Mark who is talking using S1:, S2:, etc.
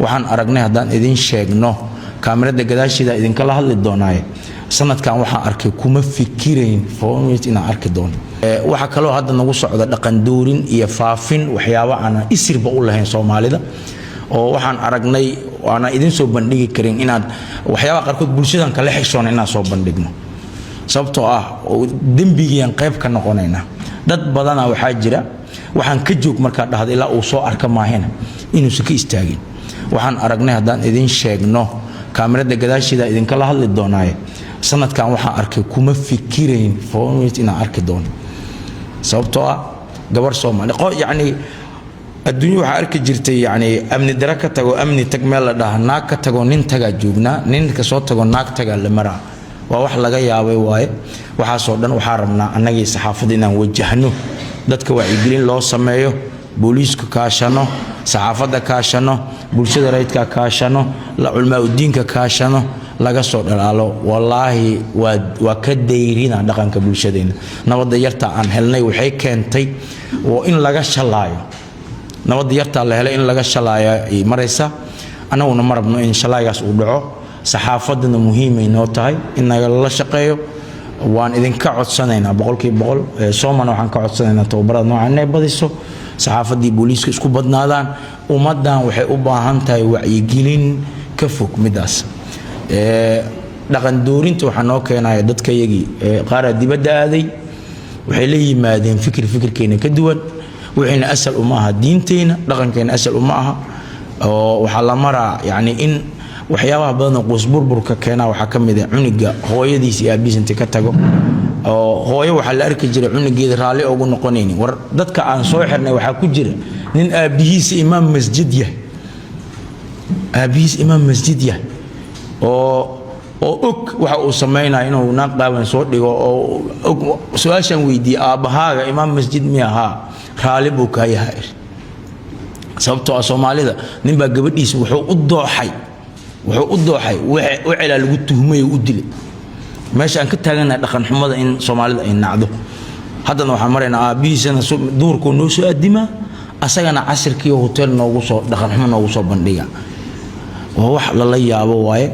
S1: waxaan aragnay haddaan idin sheegno kaamirada gadaasheeda idin kala hadli doonaaye sanadkan waxaan arkay kuma fikirayn foomit inaan arki doono waxa kale oo hadda nagu socda dhaqan doorin iyo faafin waxyaabo aan isirba u lahayn Soomaalida oo waxaan aragnay waana idin soo bandhigi karin inaad waxyaabo qarkood bulshadan kala xishoon inaan soo bandhigno sababtoo ah dambigiyan qayb ka noqonayna dad badan waxa jira waxaan ka joog marka dhahdo ilaa uu soo arka maahina inuu si ka istaagin waxaan aragnay haddaan idin sheegno kaamirada gadaasheeda idin kala hadli doonaaye sanadkan waxaan arkay kuma fikirayn foomit inaan arki doono sababtoo ah gabar Soomaali yani adduunyo waxa arki jirtay yani amni daraka tago amni tag meel la dhaha naag ka tago nin taga joogna nin ka soo tago naag taga la maraa waa wax laga yaabay waaye waxa soo dhan waxa rabnaa annagii saxaafada inaan wajahno dadka wacyigelin loo sameeyo booliisku kaashano saxaafada kaashano bulshada rayidka kaashano la culmaa diinka kaashano laga soo dhalaalo wallahi waa ka deyrina dhaqanka bulshadeena nabad yarta aan helnay waxay keentay oo in laga shalaayo nabad yarta la helay in laga shalaayo maraysa anaguna marabno in shalaagaas uu dhaco saxaafaduna muhiim ay noo tahay in la shaqeeyo waan idinka codsanaynaa boqolkiiba Soomaaliya waxaan ka codsanaynaa tababarada noocan ay badiso saxaafadii booliiska isku badnaadaan ummadan waxay u baahan tahay wacyigelin ka fog midaas dhaqan doorinta waxa noo keenaya dadka yagi qaar dibadda aaday waxay la yimaadeen fikirkeena ka duwan wixina asal uma aha diinteena dhaqankeena asal uma aha oo waxa la maraa yani in waxyaabaha badan qoys burburka keena waxa kamid ah cuniga hooyadiis iyo aabihiis inta ka tago oo hooyo waxa la arki jiray cunigeeda raali ugu noqonayni war dadka aan soo xirnay waxa ku jira nin aabihiis imaam masjid yahay aabihiis imaam masjid yahay oo og waxa uu sameeyay inuu naaqdaaban soo dhigo oo su'aashan weydiiyay aabahaaga imaam masjid miyaha raali buu ka yahay sababtoo Soomaalida ninba gabadhiis wuxuu u dooxay wixii lagu tuhmay u dilay meesha aan ka taaganahay dhaqan xumada in Soomaalida ay nacdo haddana waxaan maraynaa aabihiisana duurku noo soo adima asagana casirkii hotel noogu soo dhaqan xumo noogu soo bandhiga wax la yaabo waaye